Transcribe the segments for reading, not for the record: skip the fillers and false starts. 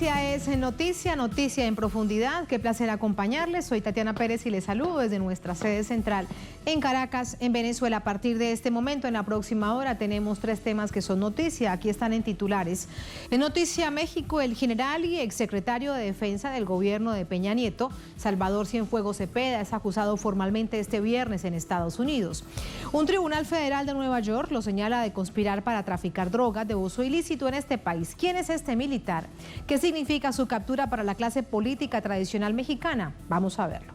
noticia es noticia, noticia en profundidad. Qué placer acompañarles. Soy Tatiana Pérez y les saludo desde nuestra sede central en Caracas, en Venezuela. A partir de este momento, en la próxima hora, tenemos 3 temas que son noticia. Aquí están en titulares. En Noticia México, el general y exsecretario de Defensa del gobierno de Peña Nieto, Salvador Cienfuegos Cepeda, es acusado formalmente este viernes en Estados Unidos. Un tribunal federal de Nueva York lo señala de conspirar para traficar drogas de uso ilícito en este país. ¿Quién es este militar? ¿Qué significa su captura para la clase política tradicional mexicana? Vamos a verlo.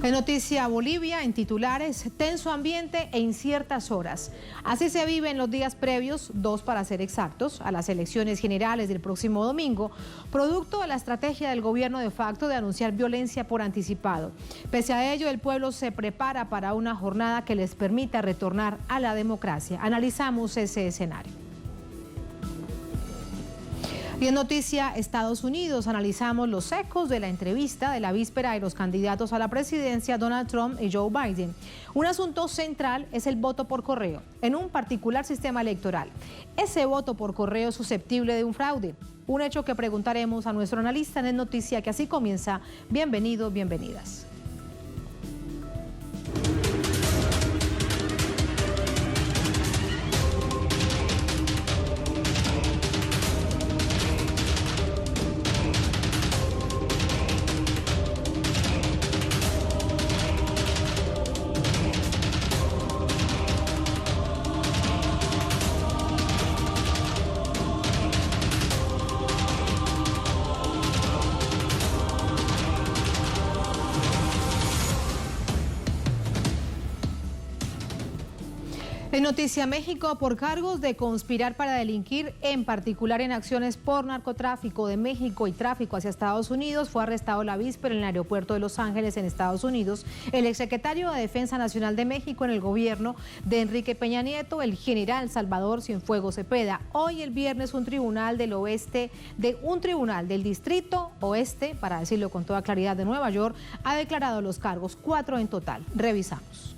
En Noticia Bolivia, en titulares, tenso ambiente e inciertas horas. Así se vive en los días previos, 2 para ser exactos, a las elecciones generales del próximo domingo, producto de la estrategia del gobierno de facto de anunciar violencia por anticipado. Pese a ello, el pueblo se prepara para una jornada que les permita retornar a la democracia. Analizamos ese escenario. Y en Noticia Estados Unidos analizamos los ecos de la entrevista de la víspera de los candidatos a la presidencia Donald Trump y Joe Biden. Un asunto central es el voto por correo en un particular sistema electoral. Ese voto por correo es susceptible de un fraude, un hecho que preguntaremos a nuestro analista en Noticia, que así comienza. Bienvenidos, bienvenidas. En Noticia México, por cargos de conspirar para delinquir, en particular en acciones por narcotráfico de México y tráfico hacia Estados Unidos, fue arrestado la víspera en el aeropuerto de Los Ángeles, en Estados Unidos, el exsecretario de Defensa Nacional de México en el gobierno de Enrique Peña Nieto, el general Salvador Cienfuegos Cepeda. Hoy, el viernes, un tribunal del Distrito Oeste, para decirlo con toda claridad, de Nueva York, ha declarado los cargos, 4 en total. Revisamos.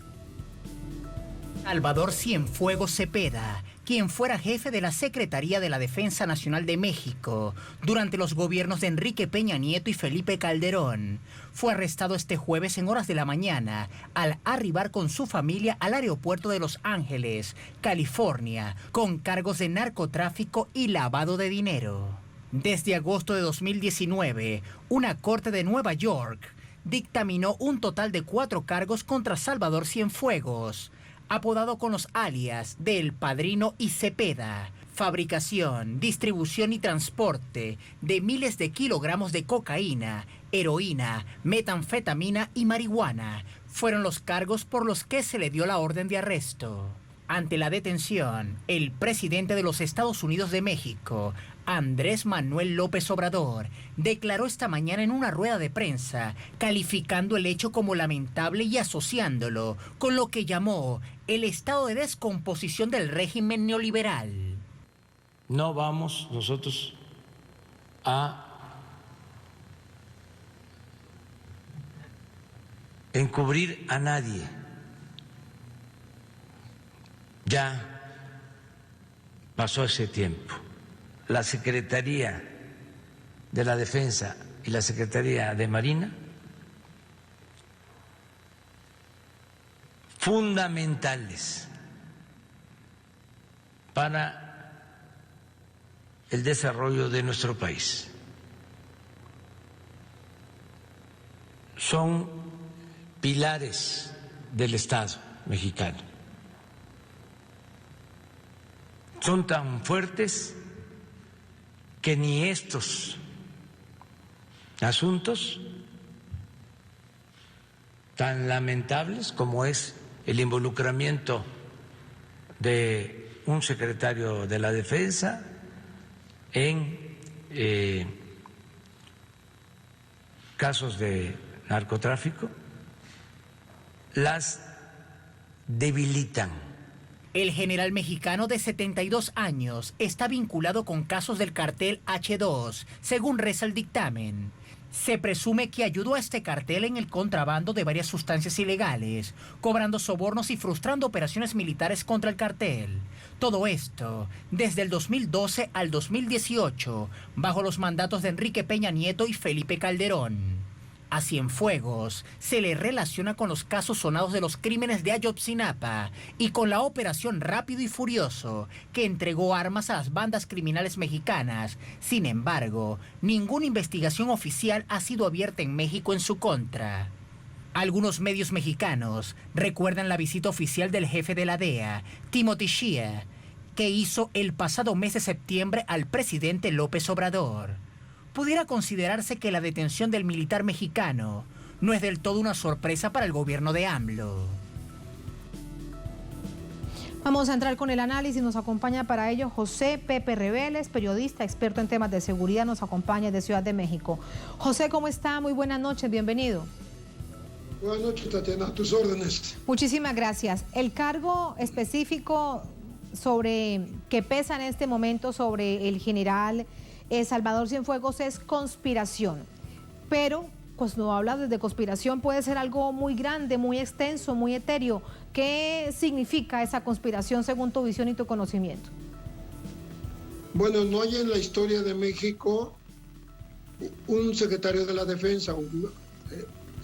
Salvador Cienfuegos Cepeda, quien fuera jefe de la Secretaría de la Defensa Nacional de México durante los gobiernos de Enrique Peña Nieto y Felipe Calderón, fue arrestado este jueves en horas de la mañana al arribar con su familia al aeropuerto de Los Ángeles, California, con cargos de narcotráfico y lavado de dinero. Desde agosto de 2019, una corte de Nueva York dictaminó un total de 4 cargos contra Salvador Cienfuegos, apodado con los alias de El Padrino y Cepeda: fabricación, distribución y transporte de miles de kilogramos de cocaína, heroína, metanfetamina y marihuana. Fueron los cargos por los que se le dio la orden de arresto. Ante la detención, el presidente de los Estados Unidos de México, Andrés Manuel López Obrador, declaró esta mañana en una rueda de prensa, calificando el hecho como lamentable y asociándolo con lo que llamó el estado de descomposición del régimen neoliberal. No vamos nosotros a encubrir a nadie. Ya pasó ese tiempo. La Secretaría de la Defensa y la Secretaría de Marina, fundamentales para el desarrollo de nuestro país. Son pilares del Estado mexicano. Son tan fuertes que ni estos asuntos tan lamentables como es el involucramiento de un secretario de la Defensa en casos de narcotráfico, las debilitan. El general mexicano de 72 años está vinculado con casos del cartel H2, según reza el dictamen. Se presume que ayudó a este cartel en el contrabando de varias sustancias ilegales, cobrando sobornos y frustrando operaciones militares contra el cartel. Todo esto desde el 2012 al 2018, bajo los mandatos de Enrique Peña Nieto y Felipe Calderón. A Cienfuegos se le relaciona con los casos sonados de los crímenes de Ayotzinapa y con la operación Rápido y Furioso, que entregó armas a las bandas criminales mexicanas. Sin embargo, ninguna investigación oficial ha sido abierta en México en su contra. Algunos medios mexicanos recuerdan la visita oficial del jefe de la DEA, Timothy Shea, que hizo el pasado mes de septiembre al presidente López Obrador. Pudiera considerarse que la detención del militar mexicano no es del todo una sorpresa para el gobierno de AMLO. Vamos a entrar con el análisis, nos acompaña para ello José Pepe Reveles, periodista, experto en temas de seguridad, nos acompaña de Ciudad de México. José, ¿cómo está? Muy buenas noches, bienvenido. Buenas noches, Tatiana, a tus órdenes. Muchísimas gracias. El cargo específico que pesa en este momento sobre el general Salvador Cienfuegos es conspiración, pero cuando hablas de conspiración puede ser algo muy grande, muy extenso, muy etéreo. ¿Qué significa esa conspiración según tu visión y tu conocimiento? Bueno, no hay en la historia de México un secretario de la Defensa,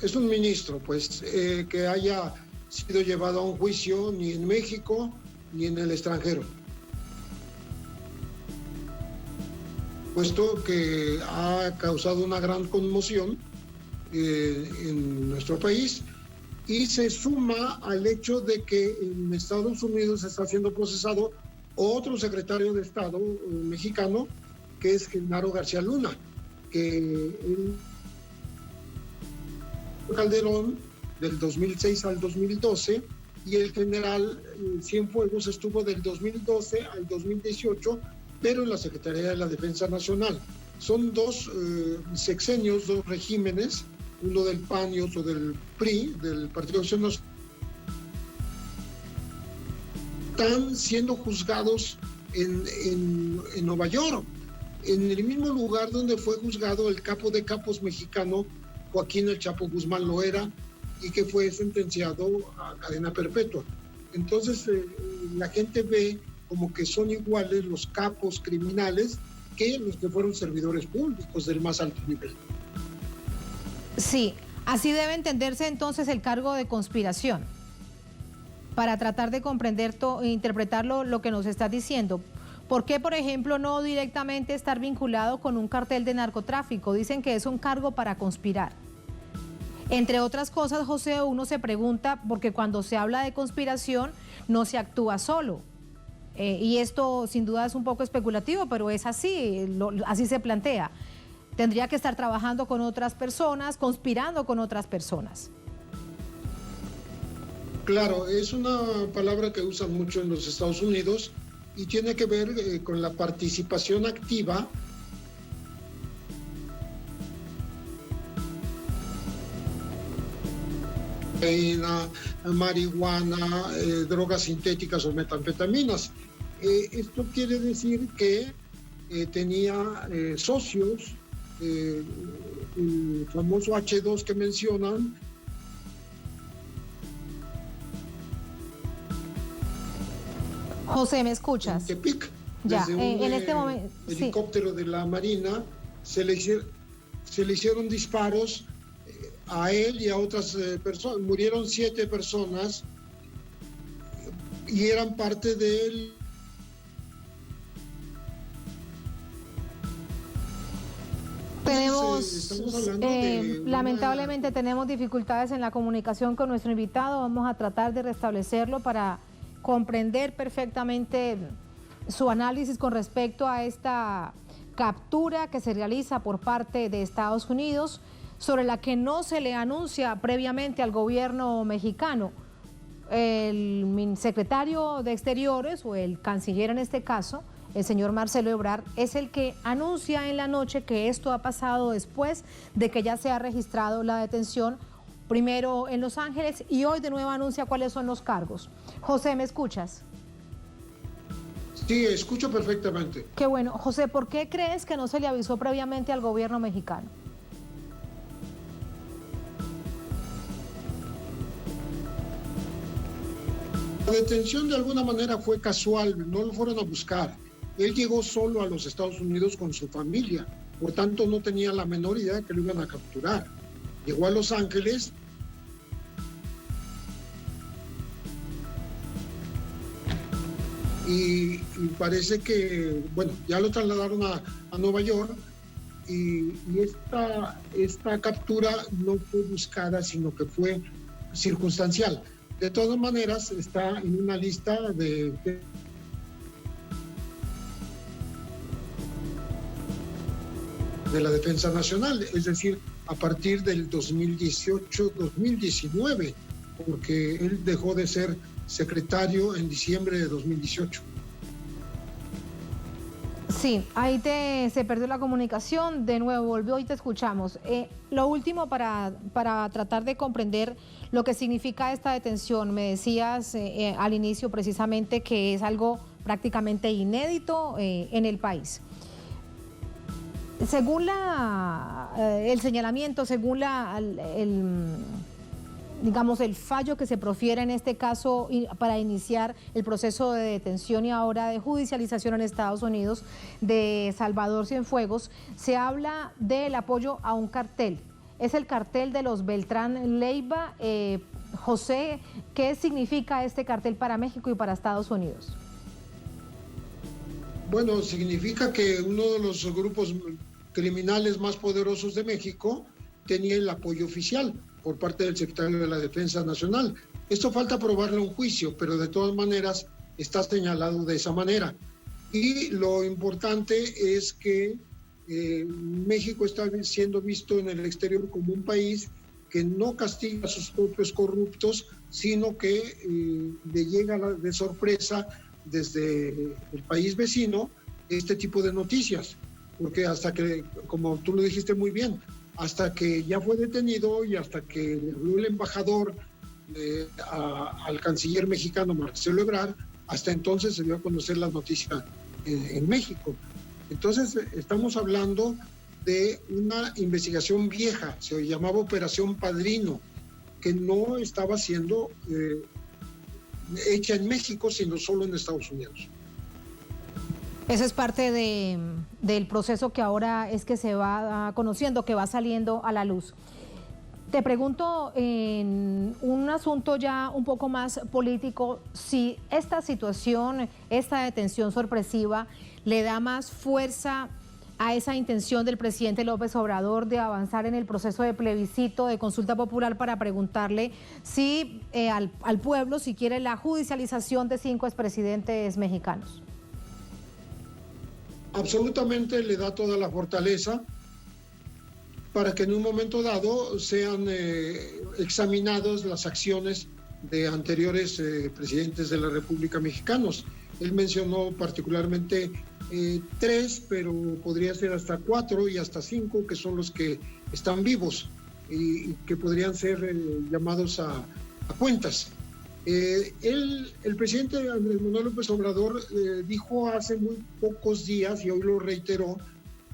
es un ministro, pues, que haya sido llevado a un juicio ni en México ni en el extranjero, puesto que ha causado una gran conmoción en nuestro país y se suma al hecho de que en Estados Unidos está siendo procesado otro secretario de Estado mexicano, que es Genaro García Luna, que él, Calderón del 2006 al 2012, y el general Cienfuegos estuvo del 2012 al 2018, pero en la Secretaría de la Defensa Nacional. Son dos sexenios, dos regímenes, uno del PAN y otro del PRI, del Partido Acción Nacional. Están siendo juzgados en Nueva York, en el mismo lugar donde fue juzgado el capo de capos mexicano, Joaquín El Chapo Guzmán Loera, y que fue sentenciado a cadena perpetua. Entonces, la gente ve como que son iguales los capos criminales que los que fueron servidores públicos del más alto nivel. Sí, así debe entenderse entonces el cargo de conspiración, para tratar de comprender e interpretar lo que nos estás diciendo. ¿Por qué, por ejemplo, no directamente estar vinculado con un cartel de narcotráfico? Dicen que es un cargo para conspirar. Entre otras cosas, José, uno se pregunta, porque cuando se habla de conspiración no se actúa solo. Y esto sin duda es un poco especulativo, pero es así, así se plantea. Tendría que estar trabajando con otras personas, conspirando con otras personas. Claro, es una palabra que usan mucho en los Estados Unidos y tiene que ver con la participación activa marihuana, drogas sintéticas o metanfetaminas. Esto quiere decir que tenía socios, el famoso H2 que mencionan. José, ¿me escuchas? En Tepic, ya, desde un en este momento, helicóptero de la Marina se le hicieron disparos a él y a otras personas. Murieron 7 personas y eran parte de él. Lamentablemente tenemos dificultades en la comunicación con nuestro invitado. Vamos a tratar de restablecerlo para comprender perfectamente su análisis con respecto a esta captura que se realiza por parte de Estados Unidos, sobre la que no se le anuncia previamente al gobierno mexicano. El secretario de Exteriores, o el canciller en este caso, el señor Marcelo Ebrard, es el que anuncia en la noche que esto ha pasado después de que ya se ha registrado la detención, primero en Los Ángeles y hoy de nuevo anuncia cuáles son los cargos. José, ¿me escuchas? Sí, escucho perfectamente. Qué bueno. José, ¿por qué crees que no se le avisó previamente al gobierno mexicano? La detención de alguna manera fue casual, no lo fueron a buscar. Él llegó solo a los Estados Unidos con su familia, por tanto no tenía la menor idea de que lo iban a capturar. Llegó a Los Ángeles y parece que, bueno, ya lo trasladaron a Nueva York y esta captura no fue buscada, sino que fue circunstancial. De todas maneras, está en una lista de la Defensa Nacional, es decir, a partir del 2018-2019, porque él dejó de ser secretario en diciembre de 2018. Sí, ahí se perdió la comunicación, de nuevo volvió y te escuchamos. Lo último para tratar de comprender lo que significa esta detención, me decías al inicio precisamente que es algo prácticamente inédito en el país. Según el señalamiento, según digamos, el fallo que se profiere en este caso para iniciar el proceso de detención y ahora de judicialización en Estados Unidos de Salvador Cienfuegos, se habla del apoyo a un cartel. Es el cartel de los Beltrán Leiva. José, ¿qué significa este cartel para México y para Estados Unidos? Bueno, significa que uno de los grupos criminales más poderosos de México tenía el apoyo oficial por parte del secretario de la Defensa Nacional. Esto falta probarlo en juicio, pero de todas maneras está señalado de esa manera. Y lo importante es que México está siendo visto en el exterior como un país que no castiga a sus propios corruptos, sino que le llega de sorpresa desde el país vecino este tipo de noticias. Porque hasta que, como tú lo dijiste muy bien, hasta que ya fue detenido y hasta que le habló el embajador al canciller mexicano Marcelo Ebrard, hasta entonces se dio a conocer la noticia en México. Entonces estamos hablando de una investigación vieja, se llamaba Operación Padrino, que no estaba siendo hecha en México, sino solo en Estados Unidos. Eso es parte del proceso que ahora es que se va conociendo, que va saliendo a la luz. Te pregunto en un asunto ya un poco más político, si esta situación, esta detención sorpresiva, le da más fuerza a esa intención del presidente López Obrador de avanzar en el proceso de plebiscito, de consulta popular, para preguntarle si al pueblo si quiere la judicialización de 5 expresidentes mexicanos. Absolutamente le da toda la fortaleza para que en un momento dado sean examinadas las acciones de anteriores presidentes de la República mexicanos. Él mencionó particularmente 3, pero podría ser hasta 4 y hasta 5, que son los que están vivos y que podrían ser llamados a cuentas. El presidente Andrés Manuel López Obrador dijo hace muy pocos días, y hoy lo reiteró,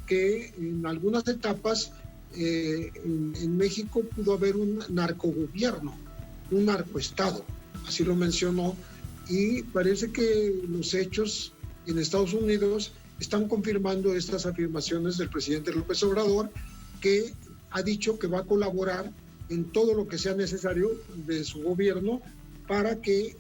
que en algunas etapas en México pudo haber un narcogobierno, un narcoestado, así lo mencionó, y parece que los hechos en Estados Unidos están confirmando estas afirmaciones del presidente López Obrador, que ha dicho que va a colaborar en todo lo que sea necesario de su gobierno para que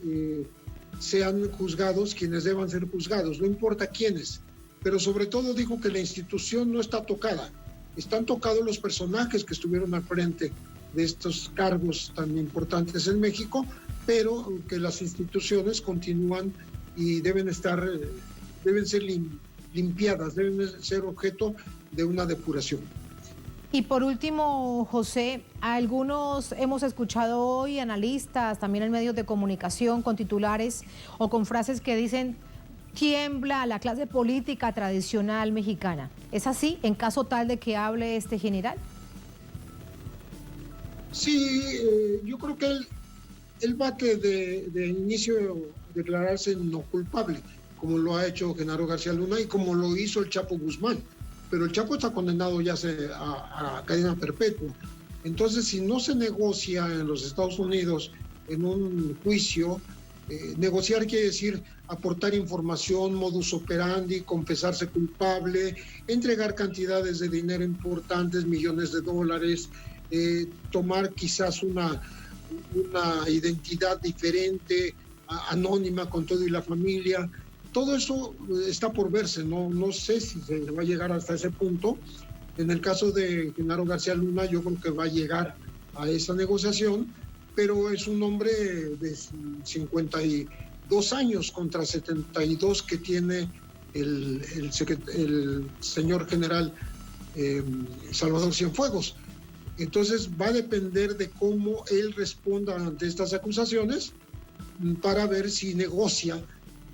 sean juzgados quienes deban ser juzgados, no importa quiénes, pero sobre todo dijo que la institución no está tocada, están tocados los personajes que estuvieron al frente de estos cargos tan importantes en México, pero que las instituciones continúan y deben ser limpiadas, deben ser objeto de una depuración. Y por último, José, algunos hemos escuchado hoy, analistas, también en medios de comunicación, con titulares o con frases que dicen: tiembla la clase política tradicional mexicana. ¿Es así en caso tal de que hable este general? Sí, yo creo que él va de inicio declararse no culpable, como lo ha hecho Genaro García Luna y como lo hizo el Chapo Guzmán. Pero el Chapo está condenado ya a cadena perpetua. Entonces, si no se negocia en los Estados Unidos en un juicio, Negociar quiere decir aportar información, modus operandi, confesarse culpable, entregar cantidades de dinero importantes, millones de dólares, tomar quizás una identidad diferente, anónima con todo y la familia. Todo eso está por verse, no sé si se va a llegar hasta ese punto. En el caso de Genaro García Luna, yo creo que va a llegar a esa negociación, pero es un hombre de 52 años contra 72 que tiene el señor general Salvador Cienfuegos. Entonces va a depender de cómo él responda ante estas acusaciones para ver si negocia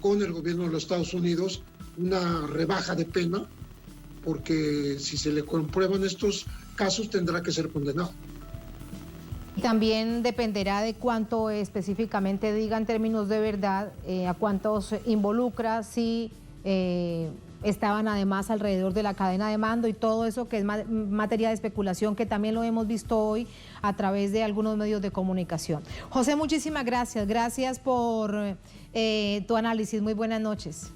con el gobierno de los Estados Unidos una rebaja de pena, porque si se le comprueban estos casos tendrá que ser condenado. También dependerá de cuánto específicamente diga en términos de verdad, a cuántos involucra, si estaban además alrededor de la cadena de mando y todo eso que es materia de especulación, que también lo hemos visto hoy a través de algunos medios de comunicación. José, muchísimas gracias. Gracias por tu análisis. Muy buenas noches.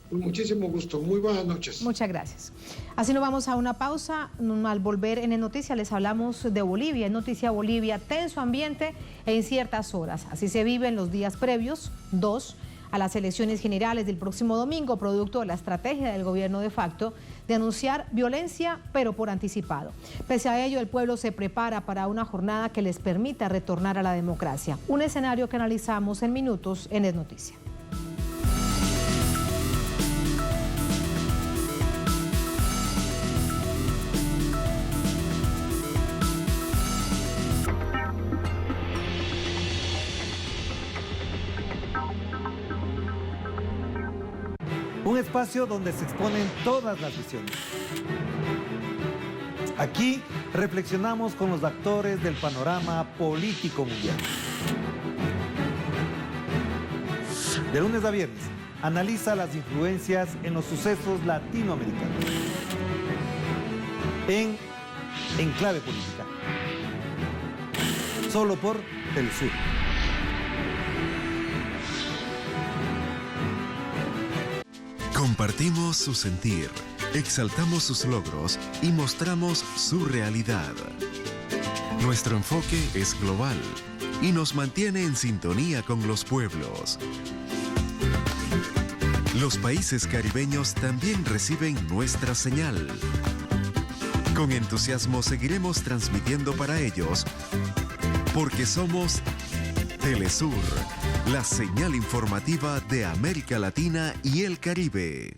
Con muchísimo gusto. Muy buenas noches. Muchas gracias. Así nos vamos a una pausa. Al volver en Noticias les hablamos de Bolivia. En Noticia Bolivia, tenso ambiente en ciertas horas. Así se vive en los días previos, 2, a las elecciones generales del próximo domingo, producto de la estrategia del gobierno de facto de anunciar violencia, pero por anticipado. Pese a ello, el pueblo se prepara para una jornada que les permita retornar a la democracia. Un escenario que analizamos en minutos en Es Noticia. Un espacio donde se exponen todas las visiones. Aquí reflexionamos con los actores del panorama político mundial. De lunes a viernes, analiza las influencias en los sucesos latinoamericanos. En Clave Política. Solo por Telesur. Compartimos su sentir, exaltamos sus logros y mostramos su realidad. Nuestro enfoque es global y nos mantiene en sintonía con los pueblos. Los países caribeños también reciben nuestra señal. Con entusiasmo seguiremos transmitiendo para ellos, porque somos Telesur, la señal informativa de América Latina y el Caribe.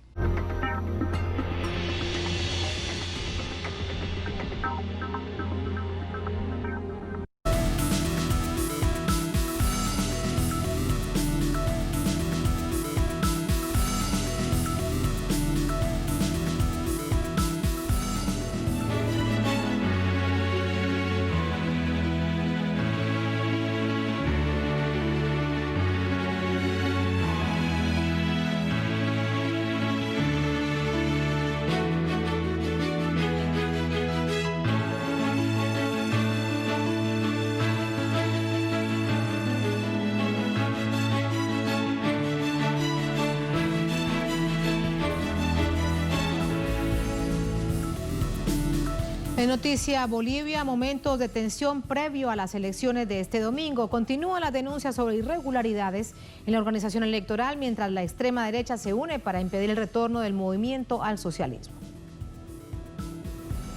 En Noticia Bolivia, momentos de tensión previo a las elecciones de este domingo. Continúan las denuncias sobre irregularidades en la organización electoral, mientras la extrema derecha se une para impedir el retorno del movimiento al socialismo.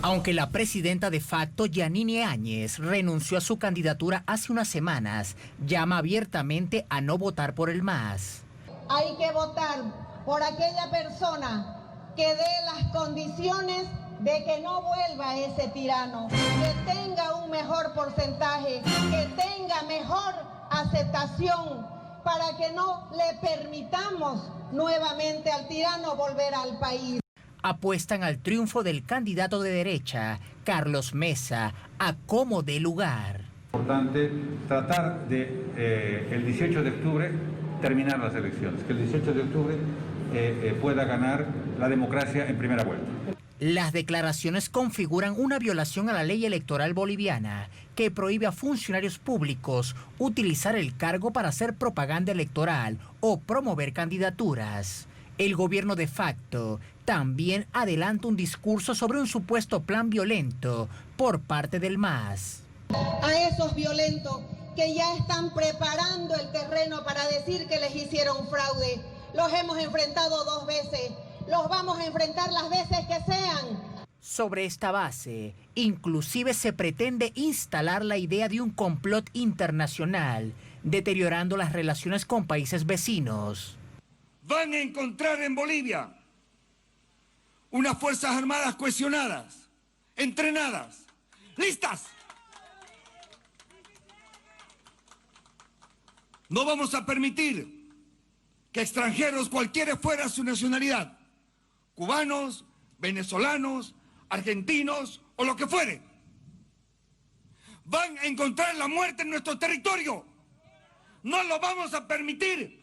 Aunque la presidenta de facto, Yanine Áñez, renunció a su candidatura hace unas semanas, llama abiertamente a no votar por el MAS. Hay que votar por aquella persona que dé las condiciones de que no vuelva ese tirano, que tenga un mejor porcentaje, que tenga mejor aceptación, para que no le permitamos nuevamente al tirano volver al país. Apuestan al triunfo del candidato de derecha, Carlos Mesa, a como dé lugar. Importante tratar de el 18 de octubre terminar las elecciones, que el 18 de octubre pueda ganar la democracia en primera vuelta. Las declaraciones configuran una violación a la ley electoral boliviana que prohíbe a funcionarios públicos utilizar el cargo para hacer propaganda electoral o promover candidaturas. El gobierno de facto también adelanta un discurso sobre un supuesto plan violento por parte del MAS. A esos violentos que ya están preparando el terreno para decir que les hicieron fraude, los hemos enfrentado 2 veces. Los vamos a enfrentar las veces que sean. Sobre esta base, inclusive se pretende instalar la idea de un complot internacional, deteriorando las relaciones con países vecinos. Van a encontrar en Bolivia unas fuerzas armadas cohesionadas, entrenadas, listas. No vamos a permitir que extranjeros, cualquiera fuera su nacionalidad, cubanos, venezolanos, argentinos o lo que fuere, van a encontrar la muerte en nuestro territorio. No lo vamos a permitir.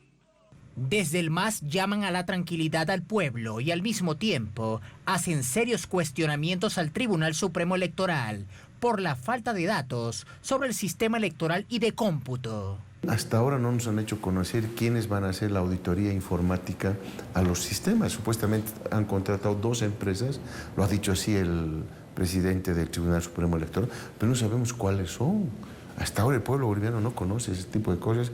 Desde el MAS llaman a la tranquilidad al pueblo y al mismo tiempo hacen serios cuestionamientos al Tribunal Supremo Electoral por la falta de datos sobre el sistema electoral y de cómputo. Hasta ahora no nos han hecho conocer quiénes van a hacer la auditoría informática a los sistemas. Supuestamente han contratado 2 empresas, lo ha dicho así el presidente del Tribunal Supremo Electoral, pero no sabemos cuáles son. Hasta ahora el pueblo boliviano no conoce ese tipo de cosas.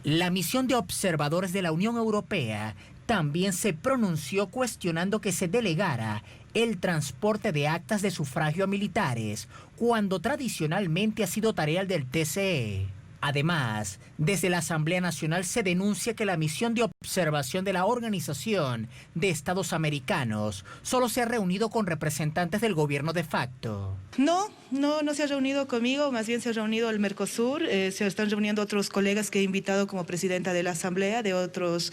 La misión de observadores de la Unión Europea también se pronunció cuestionando que se delegara el transporte de actas de sufragio a militares, cuando tradicionalmente ha sido tarea del TCE. Además, desde la Asamblea Nacional se denuncia que la misión de observación de la Organización de Estados Americanos solo se ha reunido con representantes del gobierno de facto. No se ha reunido conmigo, más bien se ha reunido el Mercosur, se están reuniendo otros colegas que he invitado como presidenta de la Asamblea, de otros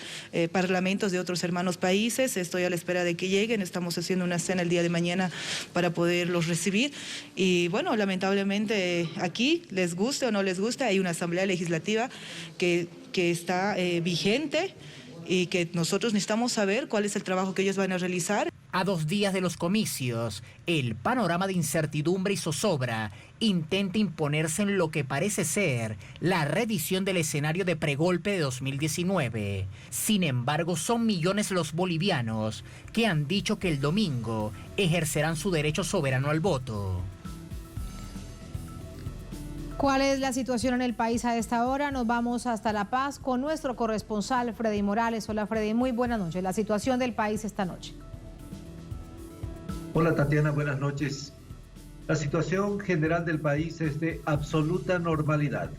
parlamentos, de otros hermanos países. Estoy a la espera de que lleguen, estamos haciendo una cena el día de mañana para poderlos recibir. Y bueno, lamentablemente aquí, les guste o no les guste, hay una Asamblea Legislativa que está vigente y que nosotros necesitamos saber cuál es el trabajo que ellos van a realizar. A 2 días de los comicios, el panorama de incertidumbre y zozobra intenta imponerse en lo que parece ser la reedición del escenario de pregolpe de 2019. Sin embargo, son millones los bolivianos que han dicho que el domingo ejercerán su derecho soberano al voto. ¿Cuál es la situación en el país a esta hora? Nos vamos hasta La Paz con nuestro corresponsal Freddy Morales. Hola Freddy, muy buenas noches. La situación del país esta noche. Hola Tatiana, buenas noches. La situación general del país es de absoluta normalidad,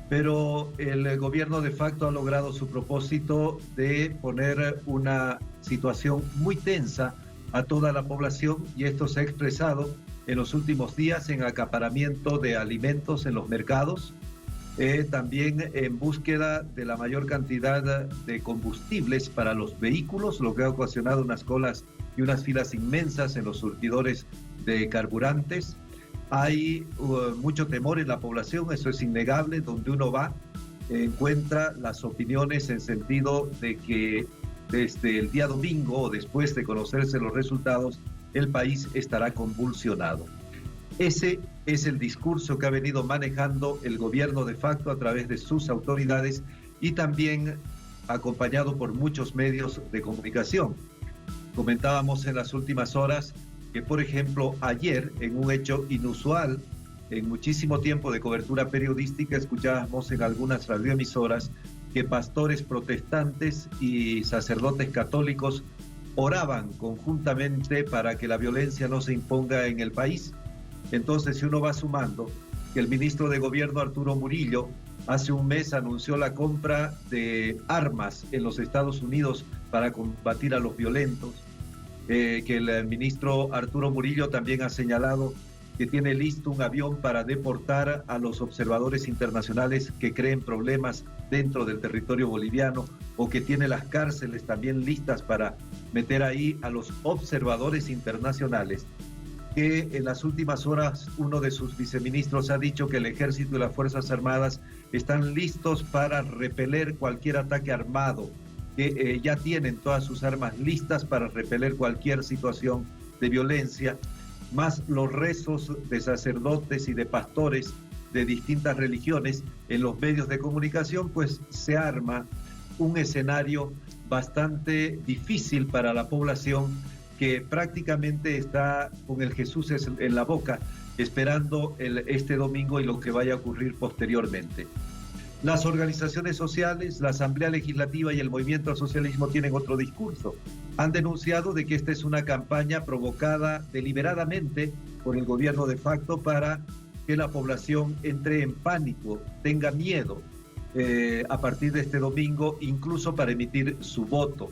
pero el gobierno de facto ha logrado su propósito de poner una situación muy tensa a toda la población, y esto se ha expresado en los últimos días en acaparamiento de alimentos en los mercados, también en búsqueda de la mayor cantidad de combustibles para los vehículos, lo que ha ocasionado unas colas y unas filas inmensas en los surtidores de carburantes. Hay mucho temor en la población, eso es innegable. Donde uno va, encuentra las opiniones en sentido de que desde el día domingo o después de conocerse los resultados, el país estará convulsionado. Ese es el discurso que ha venido manejando el gobierno de facto a través de sus autoridades y también acompañado por muchos medios de comunicación. Comentábamos en las últimas horas que, por ejemplo, ayer, en un hecho inusual, en muchísimo tiempo de cobertura periodística, escuchábamos en algunas radioemisoras que pastores protestantes y sacerdotes católicos oraban conjuntamente para que la violencia no se imponga en el país. Entonces, si uno va sumando que el ministro de Gobierno, Arturo Murillo, hace un mes anunció la compra de armas en los Estados Unidos para combatir a los violentos, que el ministro Arturo Murillo también ha señalado que tiene listo un avión para deportar a los observadores internacionales que creen problemas dentro del territorio boliviano, o que tiene las cárceles también listas para meter ahí a los observadores internacionales, que en las últimas horas uno de sus viceministros ha dicho que el ejército y las Fuerzas Armadas están listos para repeler cualquier ataque armado, que ya tienen todas sus armas listas para repeler cualquier situación de violencia, más los rezos de sacerdotes y de pastores de distintas religiones en los medios de comunicación, pues se arma un escenario bastante difícil para la población que prácticamente está con el Jesús en la boca, esperando este domingo y lo que vaya a ocurrir posteriormente. Las organizaciones sociales, la Asamblea Legislativa y el Movimiento al Socialismo tienen otro discurso. Han denunciado de que esta es una campaña provocada deliberadamente por el gobierno de facto para que la población entre en pánico, tenga miedo a partir de este domingo, incluso para emitir su voto.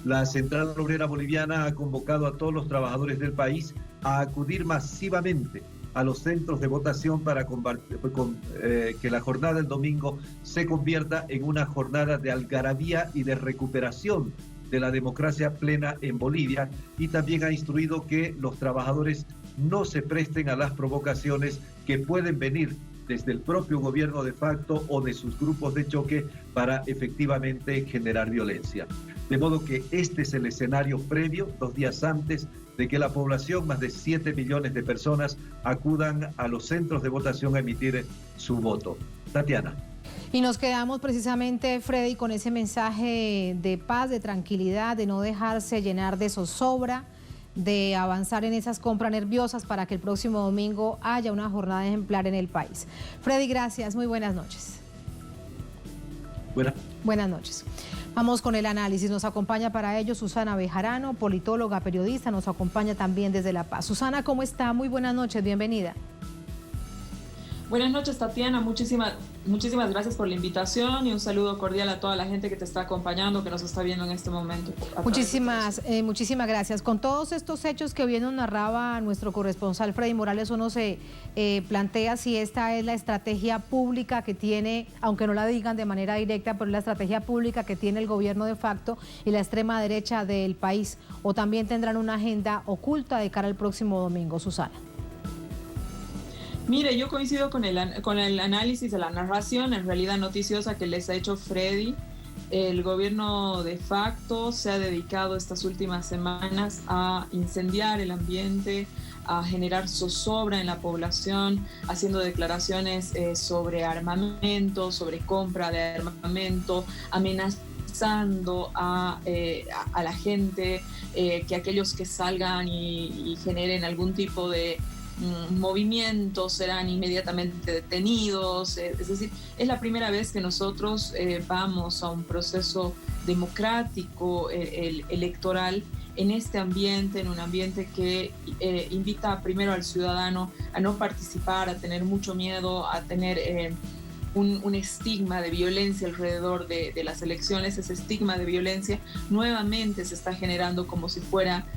La Central Obrera Boliviana ha convocado a todos los trabajadores del país a acudir masivamente a los centros de votación para que la jornada del domingo se convierta en una jornada de algarabía y de recuperación de la democracia plena en Bolivia, y también ha instruido que los trabajadores no se presten a las provocaciones que pueden venir desde el propio gobierno de facto o de sus grupos de choque para efectivamente generar violencia. De modo que este es el escenario previo, 2 días antes de que la población, más de 7 millones de personas, acudan a los centros de votación a emitir su voto. Tatiana. Y nos quedamos precisamente, Freddy, con ese mensaje de paz, de tranquilidad, de no dejarse llenar de zozobra, de avanzar en esas compras nerviosas para que el próximo domingo haya una jornada ejemplar en el país. Freddy, gracias, muy buenas noches. Buenas noches. Vamos con el análisis. Nos acompaña para ello Susana Bejarano, politóloga, periodista, nos acompaña también desde La Paz. Susana, ¿cómo está? Muy buenas noches, bienvenida. Buenas noches, Tatiana, muchísimas gracias por la invitación y un saludo cordial a toda la gente que te está acompañando, que nos está viendo en este momento. Muchísimas gracias. Con todos estos hechos que bien nos narraba nuestro corresponsal Freddy Morales, uno se plantea si esta es la estrategia pública que tiene, aunque no la digan de manera directa, pero la estrategia pública que tiene el gobierno de facto y la extrema derecha del país, o también tendrán una agenda oculta de cara al próximo domingo. Susana. Mire, yo coincido con el análisis de la narración, en realidad noticiosa, que les ha hecho Freddy. El gobierno de facto se ha dedicado estas últimas semanas a incendiar el ambiente, a generar zozobra en la población, haciendo declaraciones sobre armamento, sobre compra de armamento, amenazando a la gente, que aquellos que salgan y generen algún tipo de movimientos serán inmediatamente detenidos. Es decir, es la primera vez que nosotros vamos a un proceso democrático electoral en este ambiente, en un ambiente que invita primero al ciudadano a no participar, a tener mucho miedo, a tener un estigma de violencia alrededor de las elecciones. Ese estigma de violencia nuevamente se está generando como si fuera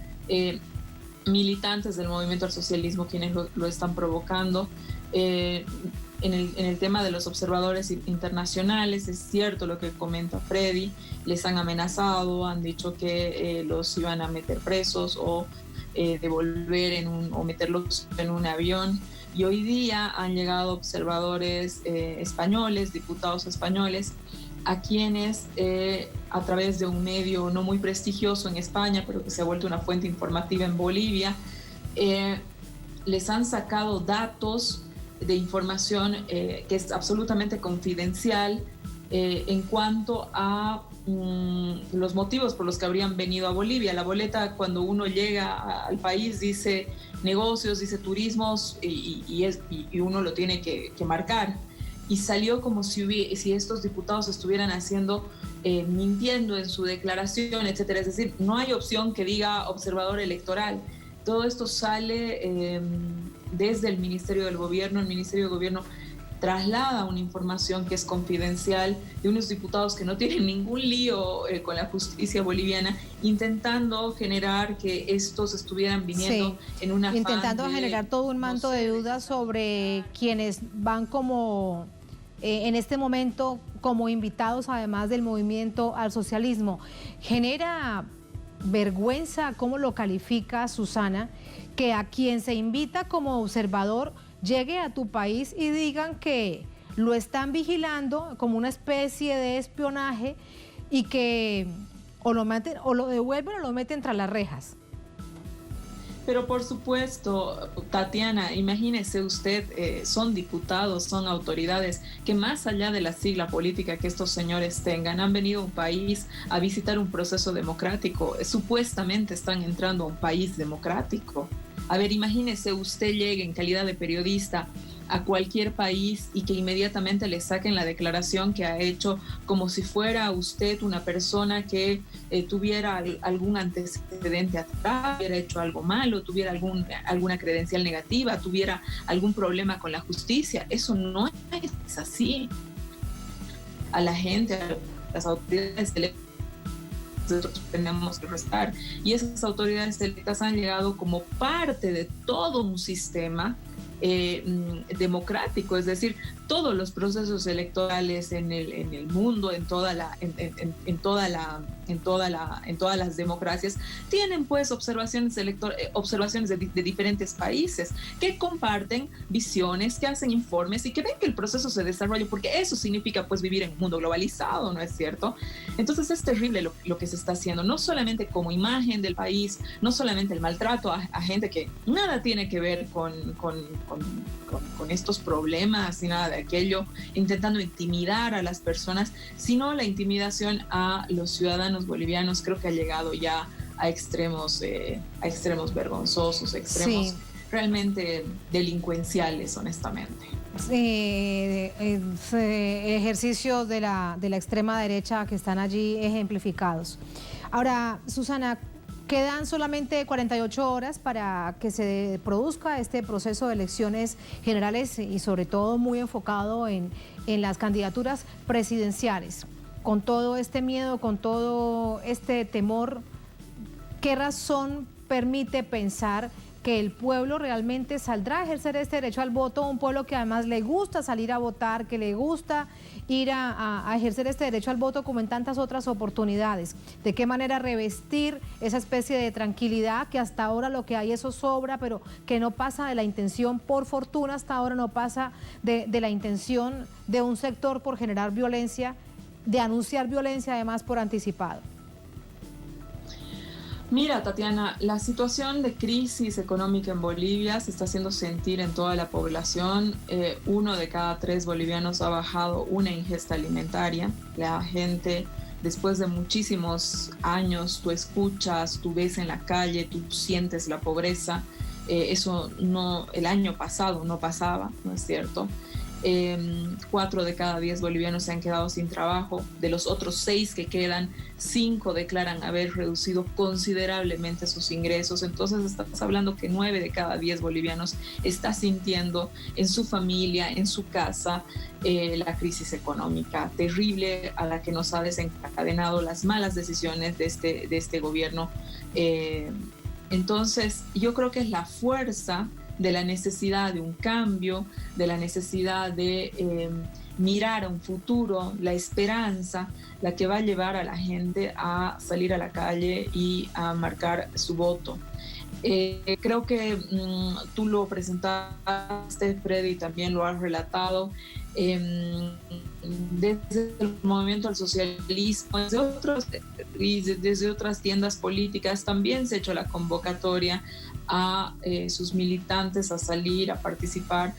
militantes del movimiento al socialismo quienes lo están provocando. En el tema de los observadores internacionales, es cierto lo que comenta Freddy, les han amenazado, han dicho que los iban a meter presos o devolver o meterlos en un avión, y hoy día han llegado observadores españoles, diputados españoles, a quienes a través de un medio no muy prestigioso en España, pero que se ha vuelto una fuente informativa en Bolivia, les han sacado datos de información que es absolutamente confidencial en cuanto a los motivos por los que habrían venido a Bolivia. La boleta, cuando uno llega al país, dice negocios, dice turismos, y uno lo tiene que marcar. Y salió como si estos diputados estuvieran mintiendo en su declaración, etcétera. Es decir, no hay opción que diga observador electoral. Todo esto sale desde el Ministerio del Gobierno. El Ministerio del Gobierno traslada una información que es confidencial de unos diputados que no tienen ningún lío con la justicia boliviana, intentando generar que estos estuvieran viniendo en una afán intentando generar todo un manto de dudas sobre quienes van como en este momento como invitados, además del movimiento al socialismo. Genera vergüenza, ¿cómo lo califica Susana?, que a quien se invita como observador llegue a tu país y digan que lo están vigilando como una especie de espionaje y que o lo devuelven o lo meten tras las rejas. Pero por supuesto, Tatiana, imagínese usted, son diputados, son autoridades que más allá de la sigla política que estos señores tengan, han venido a un país a visitar un proceso democrático. Supuestamente están entrando a un país democrático. A ver, imagínese usted llegue en calidad de periodista a cualquier país y que inmediatamente le saquen la declaración que ha hecho como si fuera usted una persona que tuviera algún antecedente atrás, hubiera hecho algo malo, tuviera alguna credencial negativa, tuviera algún problema con la justicia. Eso no es así. A la gente, a las autoridades electas, nosotros tenemos que restar. Y esas autoridades electas han llegado como parte de todo un sistema democrático, es decir, todos los procesos electorales en el mundo, en todas las democracias tienen pues observaciones de diferentes países que comparten visiones, que hacen informes y que ven que el proceso se desarrolla, porque eso significa pues vivir en un mundo globalizado, ¿no es cierto? Entonces es terrible lo que se está haciendo, no solamente como imagen del país, no solamente el maltrato a gente que nada tiene que ver con estos problemas ni nada de aquello, intentando intimidar a las personas, sino la intimidación a los ciudadanos bolivianos. Creo que ha llegado ya a extremos vergonzosos, extremos realmente delincuenciales, honestamente. Ejercicios de la extrema derecha que están allí ejemplificados. Ahora, Susana, quedan solamente 48 horas para que se produzca este proceso de elecciones generales y sobre todo muy enfocado en las candidaturas presidenciales. Con todo este miedo, con todo este temor, ¿qué razón permite pensar que el pueblo realmente saldrá a ejercer este derecho al voto? Un pueblo que además le gusta salir a votar, que le gusta ir a ejercer este derecho al voto como en tantas otras oportunidades. ¿De qué manera revestir esa especie de tranquilidad que hasta ahora lo que hay eso sobra, pero que no pasa de la intención, por fortuna hasta ahora no pasa de la intención de un sector por generar violencia, de anunciar violencia además por anticipado? Mira, Tatiana, la situación de crisis económica en Bolivia se está haciendo sentir en toda la población. 1 de cada 3 bolivianos ha bajado una ingesta alimentaria. La gente, después de muchísimos años, tú escuchas, tú ves en la calle, tú sientes la pobreza. Eso no, el año pasado no pasaba, ¿no es cierto? 4 de cada 10 bolivianos se han quedado sin trabajo. De los otros 6 que quedan, 5 declaran haber reducido considerablemente sus ingresos. Entonces estás hablando que 9 de cada 10 bolivianos está sintiendo en su familia, en su casa, la crisis económica terrible a la que nos ha desencadenado las malas decisiones de este gobierno. Entonces yo creo que es la fuerza de la necesidad de un cambio, de la necesidad de mirar a un futuro, la esperanza, la que va a llevar a la gente a salir a la calle y a marcar su voto. Creo que tú lo presentaste, Freddy, también lo has relatado. Desde el movimiento al socialismo, desde otras tiendas políticas, también se ha hecho la convocatoria a sus militantes a salir, a participar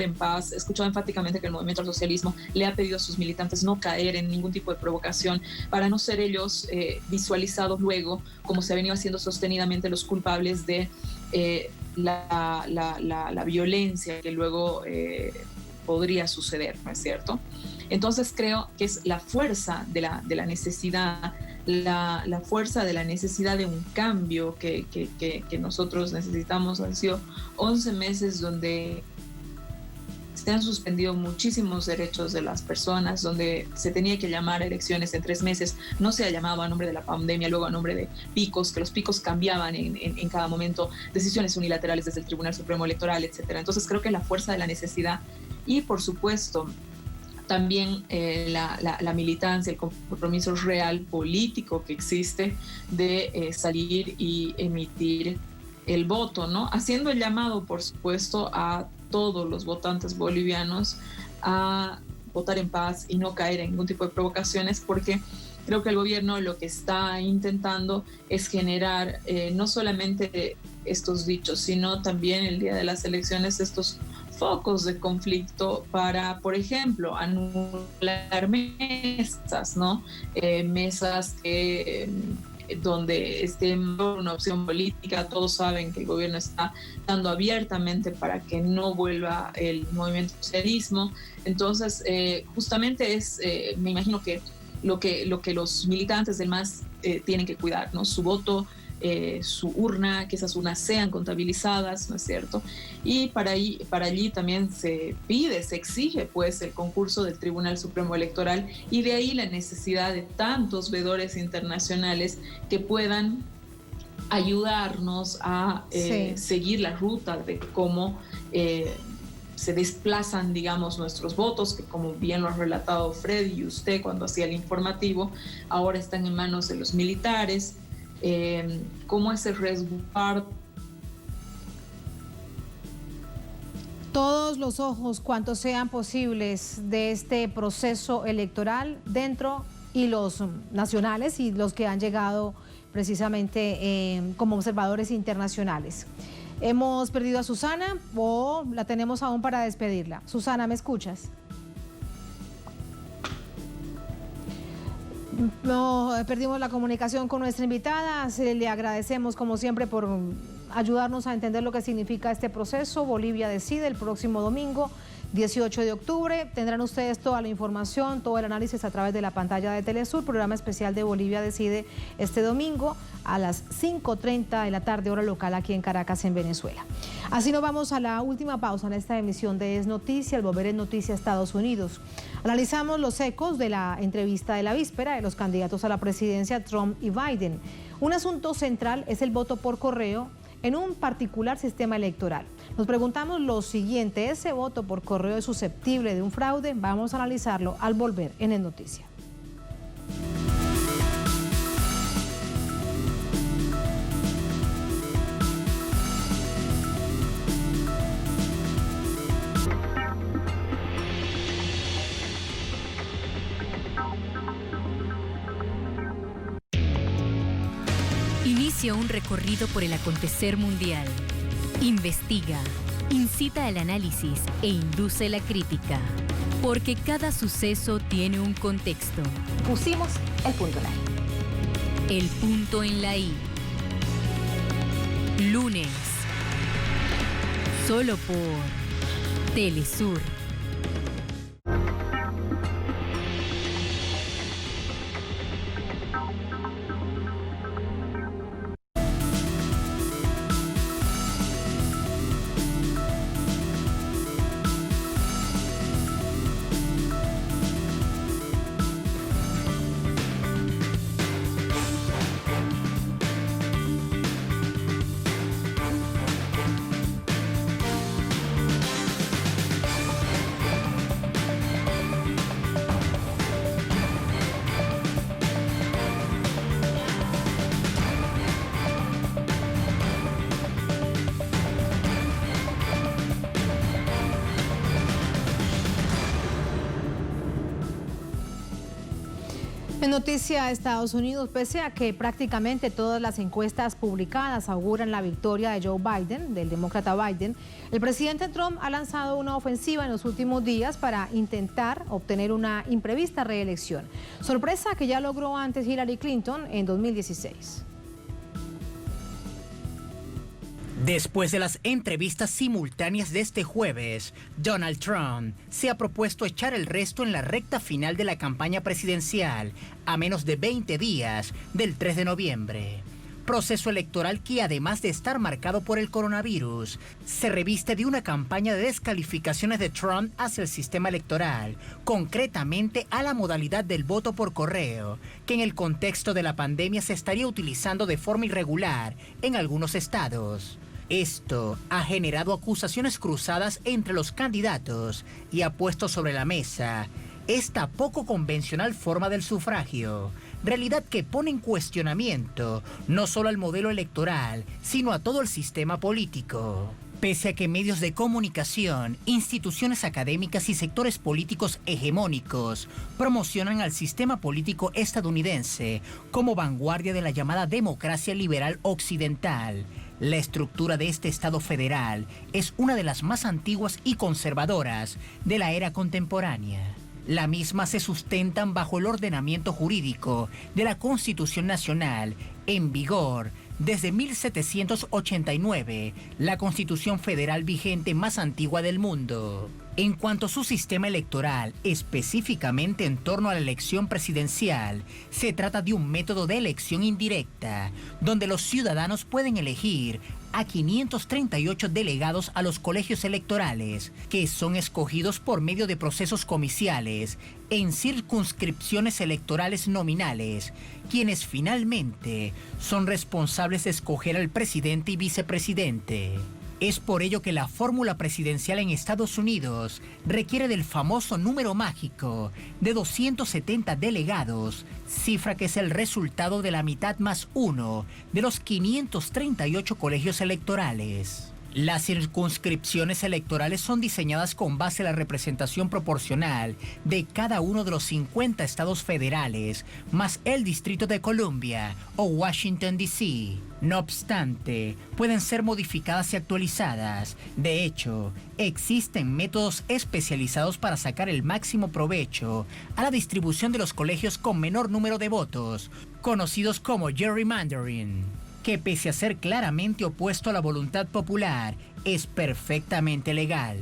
en paz. He escuchado enfáticamente que el movimiento al socialismo le ha pedido a sus militantes no caer en ningún tipo de provocación para no ser ellos visualizados luego, como se ha venido haciendo sostenidamente, los culpables de la violencia que luego podría suceder, ¿no es cierto? Entonces creo que es la fuerza de la necesidad, la fuerza de la necesidad de un cambio que nosotros necesitamos. Han sido 11 meses donde se han suspendido muchísimos derechos de las personas, donde se tenía que llamar a elecciones en 3 meses, no se ha llamado a nombre de la pandemia, luego a nombre de picos, que los picos cambiaban en cada momento, decisiones unilaterales desde el Tribunal Supremo Electoral, etcétera. Entonces creo que la fuerza de la necesidad y, por supuesto, también la militancia, el compromiso real político que existe de salir y emitir el voto, ¿no? Haciendo el llamado, por supuesto, a todos los votantes bolivianos a votar en paz y no caer en ningún tipo de provocaciones, porque Creo que el gobierno lo que está intentando es generar no solamente estos dichos, sino también el día de las elecciones estos focos de conflicto para, por ejemplo, anular mesas, ¿no? Mesas que donde esté una opción política. Todos saben que el gobierno está dando abiertamente para que no vuelva el movimiento socialismo. Entonces, justamente me imagino que lo que los militantes del MAS tienen que cuidar, ¿no? Su voto, su urna, que esas urnas sean contabilizadas, ¿no es cierto? Y para allí también se exige pues el concurso del Tribunal Supremo Electoral, y de ahí la necesidad de tantos veedores internacionales que puedan ayudarnos a seguir la ruta de cómo se desplazan, digamos, nuestros votos, que como bien lo ha relatado Freddy y usted cuando hacía el informativo, ahora están en manos de los militares. Cómo es el resguardo. Todos los ojos, cuantos sean posibles, de este proceso electoral dentro, y los nacionales y los que han llegado precisamente como observadores internacionales. ¿Hemos perdido a Susana o la tenemos aún para despedirla? Susana, ¿me escuchas? No, perdimos la comunicación con nuestra invitada. Le agradecemos como siempre por ayudarnos a entender lo que significa este proceso. Bolivia decide el próximo domingo 18 de octubre. Tendrán ustedes toda la información, todo el análisis a través de la pantalla de Telesur. Programa especial de Bolivia decide este domingo a las 5:30 de la tarde, hora local, aquí en Caracas, en Venezuela. Así nos vamos a la última pausa en esta emisión de Es Noticia. Al volver, Es Noticia Estados Unidos. Analizamos los ecos de la entrevista de la víspera de los candidatos a la presidencia Trump y Biden. Un asunto central es el voto por correo en un particular sistema electoral. Nos preguntamos lo siguiente: ¿ese voto por correo es susceptible de un fraude? Vamos a analizarlo al volver en Es Noticia. Inicia un recorrido por el acontecer mundial. Investiga, incita al análisis e induce la crítica. Porque cada suceso tiene un contexto. Pusimos el punto en la I. El punto en la I. Lunes. Solo por Telesur. En Noticia Estados Unidos, pese a que prácticamente todas las encuestas publicadas auguran la victoria de Joe Biden, del demócrata Biden, el presidente Trump ha lanzado una ofensiva en los últimos días para intentar obtener una imprevista reelección. Sorpresa que ya logró antes Hillary Clinton en 2016. Después de las entrevistas simultáneas de este jueves, Donald Trump se ha propuesto echar el resto en la recta final de la campaña presidencial, a menos de 20 días del 3 de noviembre. Proceso electoral que, además de estar marcado por el coronavirus, se reviste de una campaña de descalificaciones de Trump hacia el sistema electoral, concretamente a la modalidad del voto por correo, que en el contexto de la pandemia se estaría utilizando de forma irregular en algunos estados. Esto ha generado acusaciones cruzadas entre los candidatos y ha puesto sobre la mesa esta poco convencional forma del sufragio, realidad que pone en cuestionamiento no solo al modelo electoral, sino a todo el sistema político. Pese a que medios de comunicación, instituciones académicas y sectores políticos hegemónicos promocionan al sistema político estadounidense como vanguardia de la llamada democracia liberal occidental, la estructura de este Estado federal es una de las más antiguas y conservadoras de la era contemporánea. La misma se sustentan bajo el ordenamiento jurídico de la Constitución Nacional en vigor desde 1789, la Constitución Federal vigente más antigua del mundo. En cuanto a su sistema electoral, específicamente en torno a la elección presidencial, se trata de un método de elección indirecta, donde los ciudadanos pueden elegir a 538 delegados a los colegios electorales, que son escogidos por medio de procesos comiciales en circunscripciones electorales nominales, quienes finalmente son responsables de escoger al presidente y vicepresidente. Es por ello que la fórmula presidencial en Estados Unidos requiere del famoso número mágico de 270 delegados, cifra que es el resultado de la mitad más uno de los 538 colegios electorales. Las circunscripciones electorales son diseñadas con base en la representación proporcional de cada uno de los 50 estados federales, más el Distrito de Columbia o Washington, D.C. No obstante, pueden ser modificadas y actualizadas. De hecho, existen métodos especializados para sacar el máximo provecho a la distribución de los colegios con menor número de votos, conocidos como gerrymandering, que pese a ser claramente opuesto a la voluntad popular, es perfectamente legal.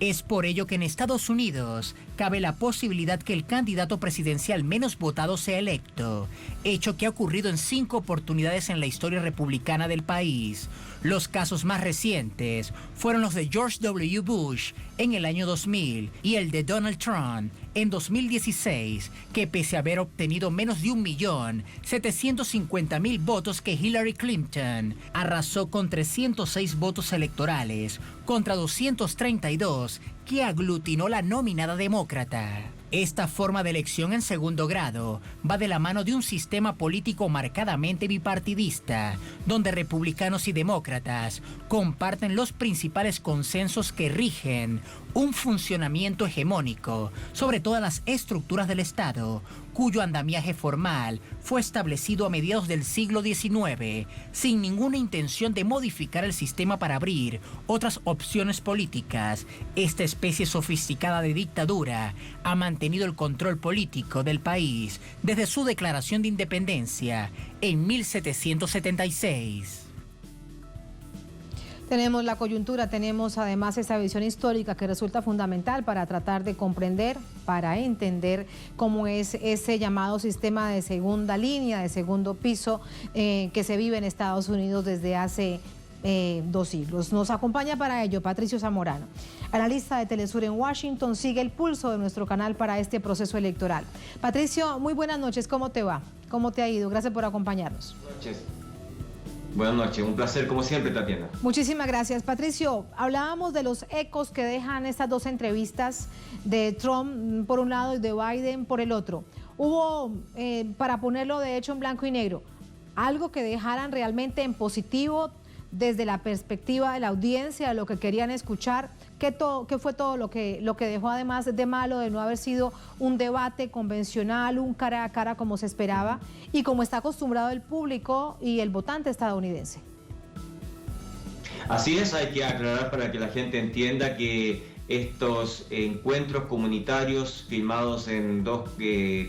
Es por ello que en Estados Unidos cabe la posibilidad que el candidato presidencial menos votado sea electo, hecho que ha ocurrido en 5 oportunidades en la historia republicana del país. Los casos más recientes fueron los de George W. Bush en el año 2000 y el de Donald Trump en 2016, que pese a haber obtenido menos de 1.750.000 votos que Hillary Clinton, arrasó con 306 votos electorales contra 232 que aglutinó la nominada demócrata. Esta forma de elección en segundo grado va de la mano de un sistema político marcadamente bipartidista, donde republicanos y demócratas comparten los principales consensos que rigen un funcionamiento hegemónico sobre todas las estructuras del Estado, cuyo andamiaje formal fue establecido a mediados del siglo XIX, sin ninguna intención de modificar el sistema para abrir otras opciones políticas. Esta especie sofisticada de dictadura ha mantenido el control político del país desde su declaración de independencia en 1776. Tenemos la coyuntura, tenemos además esta visión histórica que resulta fundamental para tratar de comprender, para entender cómo es ese llamado sistema de segunda línea, de segundo piso que se vive en Estados Unidos desde hace 2 siglos. Nos acompaña para ello Patricio Zamorano, analista de Telesur en Washington, sigue el pulso de nuestro canal para este proceso electoral. Patricio, muy buenas noches, ¿cómo te va? ¿Cómo te ha ido? Gracias por acompañarnos. Buenas noches. Buenas noches, un placer como siempre, Tatiana. Muchísimas gracias, Patricio. Hablábamos de los ecos que dejan estas 2 entrevistas de Trump por un lado y de Biden por el otro. Hubo, para ponerlo de hecho en blanco y negro, algo que dejaran realmente en positivo desde la perspectiva de la audiencia, de lo que querían escuchar. ¿Qué fue todo lo que dejó además de malo de no haber sido un debate convencional, un cara a cara como se esperaba y como está acostumbrado el público y el votante estadounidense? Así es, hay que aclarar para que la gente entienda que estos encuentros comunitarios filmados en 2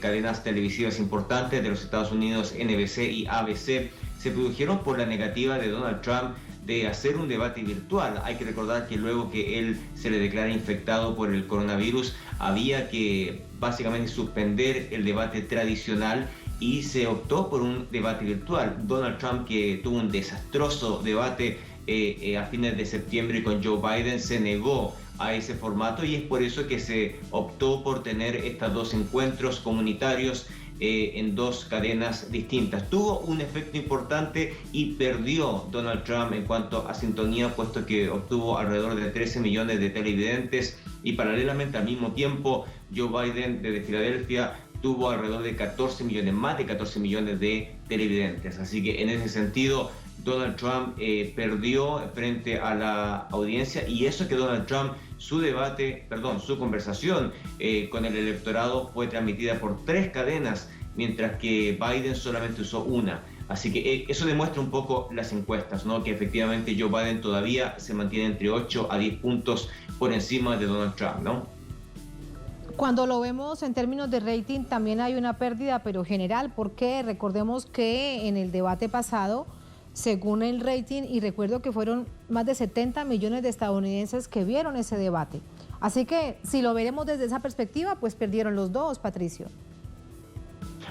cadenas televisivas importantes de los Estados Unidos, NBC y ABC, se produjeron por la negativa de Donald Trump de hacer un debate virtual. Hay que recordar que luego que él se le declara infectado por el coronavirus, había que básicamente suspender el debate tradicional y se optó por un debate virtual. Donald Trump, que tuvo un desastroso debate a fines de septiembre con Joe Biden, se negó a ese formato y es por eso que se optó por tener estos 2 encuentros comunitarios en 2 cadenas distintas. Tuvo un efecto importante y perdió Donald Trump en cuanto a sintonía, puesto que obtuvo alrededor de 13 millones de televidentes y paralelamente al mismo tiempo Joe Biden desde Filadelfia tuvo alrededor de 14 millones, más de 14 millones de televidentes. Así que en ese sentido Donald Trump perdió frente a la audiencia, y eso que Donald Trump, su conversación con el electorado fue transmitida por 3 cadenas, mientras que Biden solamente usó una. Así que eso demuestra un poco las encuestas, ¿no? Que efectivamente Joe Biden todavía se mantiene entre 8 a 10 puntos por encima de Donald Trump, ¿no? Cuando lo vemos en términos de rating también hay una pérdida, pero general, porque recordemos que en el debate pasado, según el rating, y recuerdo que fueron más de 70 millones de estadounidenses que vieron ese debate. Así que si lo veremos desde esa perspectiva, pues perdieron los dos, Patricio.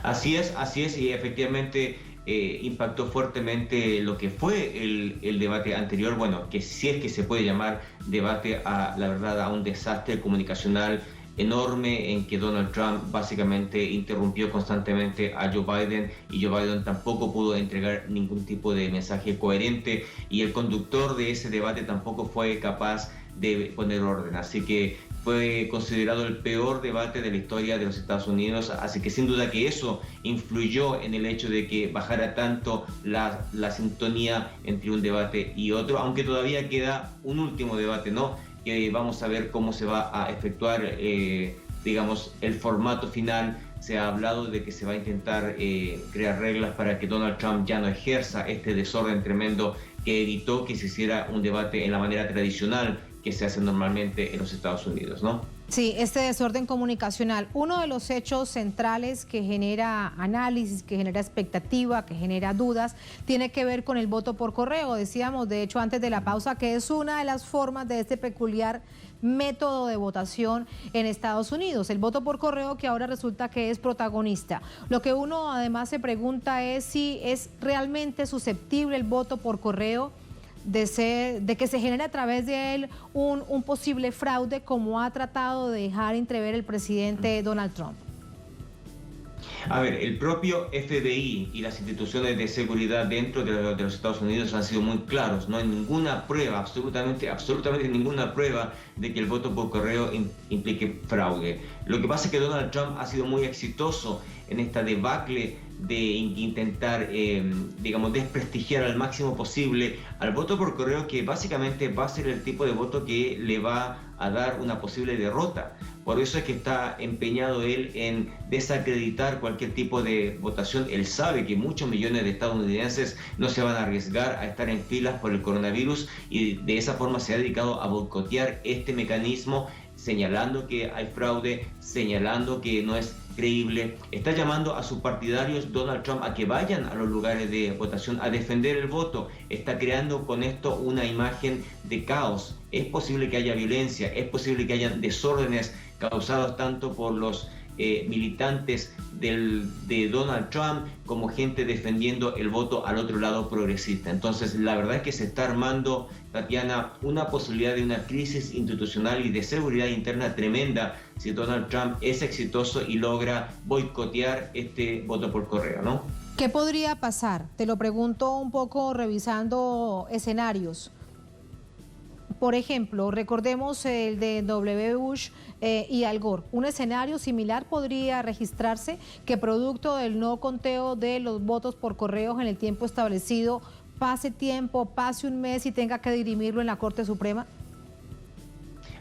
Así es, y efectivamente impactó fuertemente lo que fue el debate anterior, bueno, que si es que se puede llamar debate, la verdad, a un desastre comunicacional enorme, en que Donald Trump básicamente interrumpió constantemente a Joe Biden, y Joe Biden tampoco pudo entregar ningún tipo de mensaje coherente, y el conductor de ese debate tampoco fue capaz de poner orden. Así que fue considerado el peor debate de la historia de los Estados Unidos, así que sin duda que eso influyó en el hecho de que bajara tanto la sintonía entre un debate y otro, aunque todavía queda un último debate, ¿no? Que vamos a ver cómo se va a efectuar, digamos, el formato final. Se ha hablado de que se va a intentar crear reglas para que Donald Trump ya no ejerza este desorden tremendo que evitó que se hiciera un debate en la manera tradicional que se hace normalmente en los Estados Unidos, ¿no? Sí, este desorden comunicacional, uno de los hechos centrales que genera análisis, que genera expectativa, que genera dudas, tiene que ver con el voto por correo. Decíamos, de hecho, antes de la pausa, que es una de las formas de este peculiar método de votación en Estados Unidos. El voto por correo, que ahora resulta que es protagonista. Lo que uno además se pregunta es si es realmente susceptible el voto por correo de que se genere a través de él un posible fraude, como ha tratado de dejar entrever el presidente Donald Trump. A ver, el propio FBI y las instituciones de seguridad dentro de los Estados Unidos han sido muy claros. No hay ninguna prueba, absolutamente ninguna prueba de que el voto por correo implique fraude. Lo que pasa es que Donald Trump ha sido muy exitoso en esta debacle de intentar, digamos, desprestigiar al máximo posible al voto por correo, que básicamente va a ser el tipo de voto que le va a dar una posible derrota. Por eso es que está empeñado él en desacreditar cualquier tipo de votación. Él sabe que muchos millones de estadounidenses no se van a arriesgar a estar en filas por el coronavirus, y de esa forma se ha dedicado a boicotear este mecanismo, señalando que hay fraude, señalando que no es creíble. Está llamando a sus partidarios, Donald Trump, a que vayan a los lugares de votación a defender el voto. Está creando con esto una imagen de caos. Es posible que haya violencia, es posible que haya desórdenes causados tanto por los militantes de Donald Trump como gente defendiendo el voto al otro lado progresista. Entonces, la verdad es que se está armando, Tatiana, una posibilidad de una crisis institucional y de seguridad interna tremenda si Donald Trump es exitoso y logra boicotear este voto por correo, ¿no? ¿Qué podría pasar? Te lo pregunto un poco revisando escenarios. Por ejemplo, recordemos el de W. Bush y Al Gore. Un escenario similar podría registrarse, que producto del no conteo de los votos por correos en el tiempo establecido, pase tiempo, pase un mes y tenga que dirimirlo en la Corte Suprema.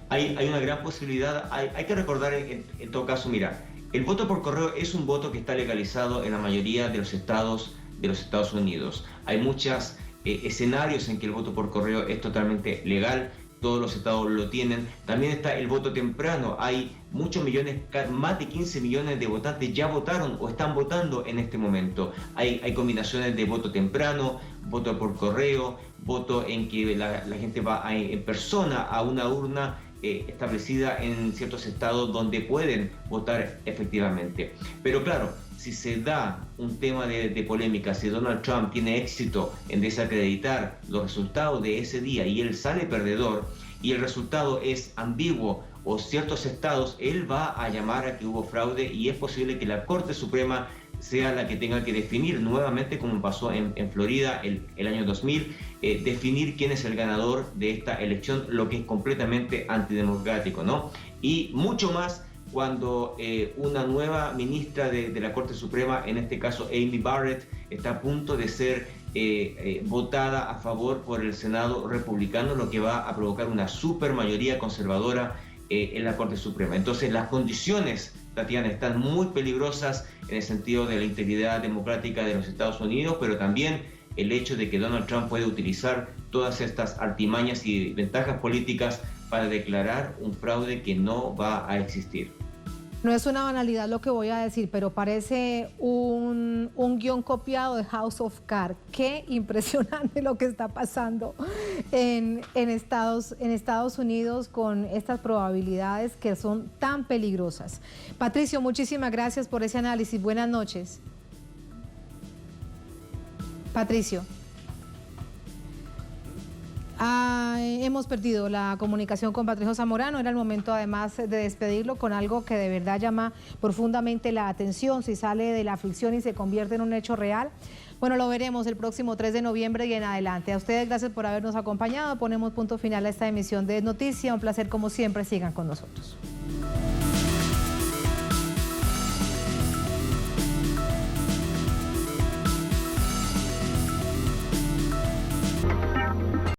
Hay una gran posibilidad. Hay que recordar en todo caso, mira, el voto por correo es un voto que está legalizado en la mayoría de los estados de los Estados Unidos. Hay muchos escenarios en que el voto por correo es totalmente legal. Todos los estados lo tienen. También está el voto temprano. Hay muchos millones, más de 15 millones de votantes ya votaron o están votando en este momento. Hay combinaciones de voto temprano, voto por correo, voto en que la gente va en persona a una urna establecida en ciertos estados donde pueden votar efectivamente. Pero claro, si se da un tema de polémica, si Donald Trump tiene éxito en desacreditar los resultados de ese día y él sale perdedor y el resultado es ambiguo o ciertos estados, él va a llamar a que hubo fraude, y es posible que la Corte Suprema sea la que tenga que definir nuevamente, como pasó en Florida el año 2000, definir quién es el ganador de esta elección, lo que es completamente antidemocrático, ¿no? Y mucho más cuando una nueva ministra de la Corte Suprema, en este caso Amy Barrett, está a punto de ser votada a favor por el Senado republicano, lo que va a provocar una supermayoría conservadora en la Corte Suprema. Entonces las condiciones, Tatiana, están muy peligrosas en el sentido de la integridad democrática de los Estados Unidos, pero también el hecho de que Donald Trump puede utilizar todas estas artimañas y ventajas políticas para declarar un fraude que no va a existir. No es una banalidad lo que voy a decir, pero parece un guión copiado de House of Cards. Qué impresionante lo que está pasando en Estados Unidos con estas probabilidades que son tan peligrosas. Patricio, muchísimas gracias por ese análisis. Buenas noches. Patricio. Hemos perdido la comunicación con Patricio Zamorano. Era el momento además de despedirlo con algo que de verdad llama profundamente la atención. Si sale de la ficción y se convierte en un hecho real, bueno, lo veremos el próximo 3 de noviembre y en adelante. A ustedes gracias por habernos acompañado. Ponemos punto final a esta emisión de Noticia. Un placer como siempre. Sigan con nosotros.